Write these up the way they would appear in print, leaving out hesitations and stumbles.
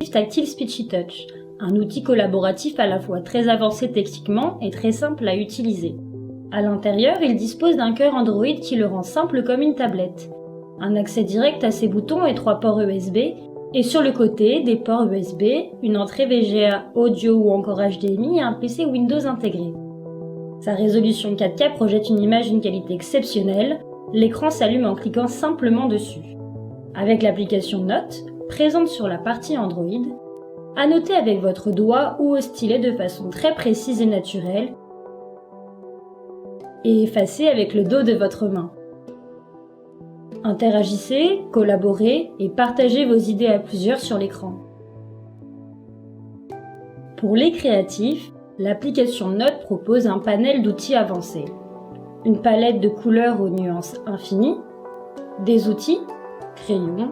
interactif tactile Speechy Touch, un outil collaboratif à la fois très avancé techniquement et très simple à utiliser. À l'intérieur, il dispose d'un cœur Android qui le rend simple comme une tablette, un accès direct à ses boutons et 3 ports USB, et sur le côté, des ports USB, une entrée VGA, audio ou encore HDMI et un PC Windows intégré. Sa résolution 4K projette une image d'une qualité exceptionnelle, l'écran s'allume en cliquant simplement dessus. Avec l'application Notes, présente sur la partie Android, annotez avec votre doigt ou au stylet de façon très précise et naturelle, et effacez avec le dos de votre main. Interagissez, collaborez et partagez vos idées à plusieurs sur l'écran. Pour les créatifs, l'application Notes propose un panel d'outils avancés. Une palette de couleurs aux nuances infinies, des outils, crayons,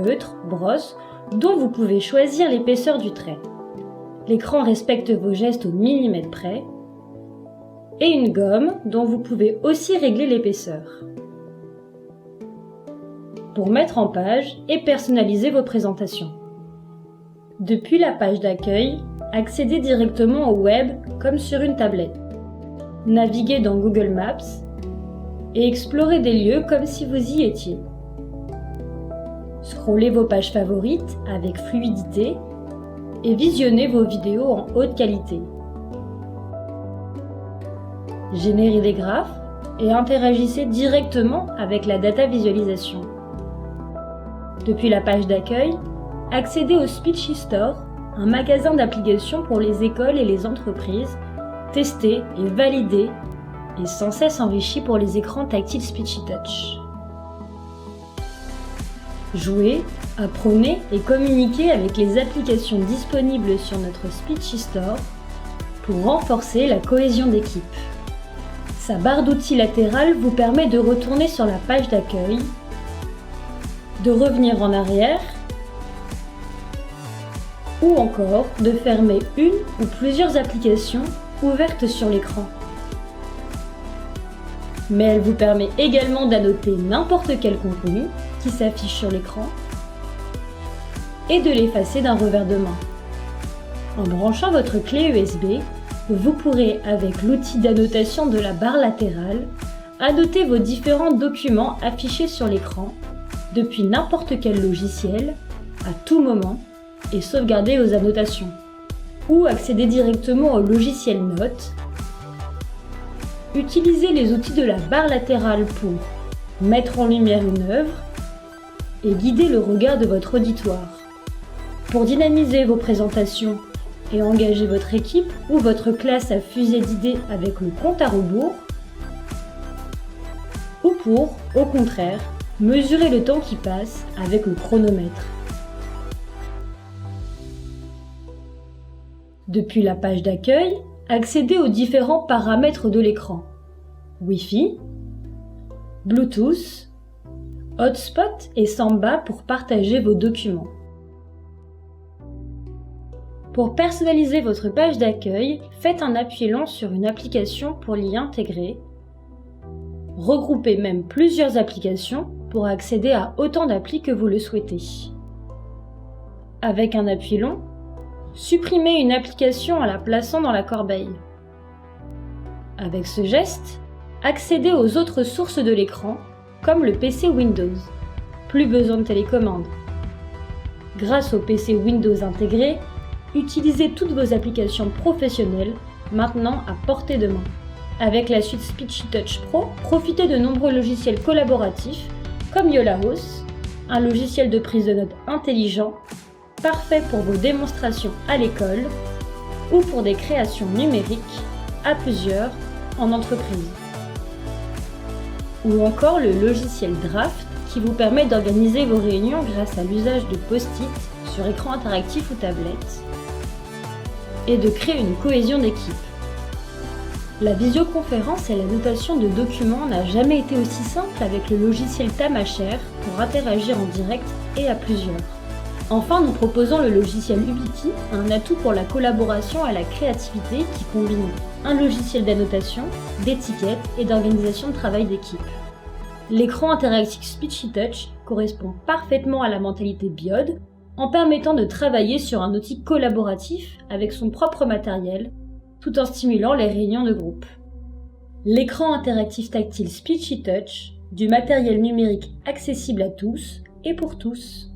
feutres, brosses, dont vous pouvez choisir l'épaisseur du trait. L'écran respecte vos gestes au millimètre près, et une gomme dont vous pouvez aussi régler l'épaisseur. Pour mettre en page et personnaliser vos présentations. Depuis la page d'accueil, accédez directement au web comme sur une tablette. Naviguez dans Google Maps et explorez des lieux comme si vous y étiez. Scrollez vos pages favorites avec fluidité et visionnez vos vidéos en haute qualité. Générez des graphes et interagissez directement avec la data visualisation. Depuis la page d'accueil, accédez au Speechy Store, un magasin d'applications pour les écoles et les entreprises, testé et validé et sans cesse enrichi pour les écrans tactiles Speechy Touch. Jouez, apprenez et communiquez avec les applications disponibles sur notre Speechy Store pour renforcer la cohésion d'équipe. Sa barre d'outils latérale vous permet de retourner sur la page d'accueil, de revenir en arrière ou encore de fermer une ou plusieurs applications ouvertes sur l'écran. Mais elle vous permet également d'annoter n'importe quel contenu qui s'affiche sur l'écran et de l'effacer d'un revers de main. En branchant votre clé USB, vous pourrez, avec l'outil d'annotation de la barre latérale, annoter vos différents documents affichés sur l'écran depuis n'importe quel logiciel, à tout moment, et sauvegarder vos annotations. Ou accéder directement au logiciel Notes. Utilisez les outils de la barre latérale pour mettre en lumière une œuvre et guider le regard de votre auditoire. Pour dynamiser vos présentations et engager votre équipe ou votre classe à fuser d'idées avec le compte à rebours, ou pour, au contraire, mesurer le temps qui passe avec le chronomètre. Depuis la page d'accueil, accédez aux différents paramètres de l'écran. Wi-Fi, Bluetooth, Hotspot et Samba pour partager vos documents. Pour personnaliser votre page d'accueil, faites un appui long sur une application pour l'y intégrer. Regroupez même plusieurs applications pour accéder à autant d'applis que vous le souhaitez. Avec un appui long, supprimez une application en la plaçant dans la corbeille. Avec ce geste, accédez aux autres sources de l'écran, comme le PC Windows. Plus besoin de télécommande. Grâce au PC Windows intégré, utilisez toutes vos applications professionnelles, maintenant à portée de main. Avec la suite Speechy Touch Pro, profitez de nombreux logiciels collaboratifs, comme YolaHouse, un logiciel de prise de notes intelligent, parfait pour vos démonstrations à l'école ou pour des créations numériques à plusieurs en entreprise. Ou encore le logiciel Draft qui vous permet d'organiser vos réunions grâce à l'usage de post-it sur écran interactif ou tablette et de créer une cohésion d'équipe. La visioconférence et la notation de documents n'a jamais été aussi simple avec le logiciel Tamacher pour interagir en direct et à plusieurs. Enfin, nous proposons le logiciel Ubiti, un atout pour la collaboration et la créativité qui combine un logiciel d'annotation, d'étiquette et d'organisation de travail d'équipe. L'écran interactif Speechy Touch correspond parfaitement à la mentalité BIOD, en permettant de travailler sur un outil collaboratif avec son propre matériel, tout en stimulant les réunions de groupe. L'écran interactif tactile Speechy Touch, du matériel numérique accessible à tous et pour tous.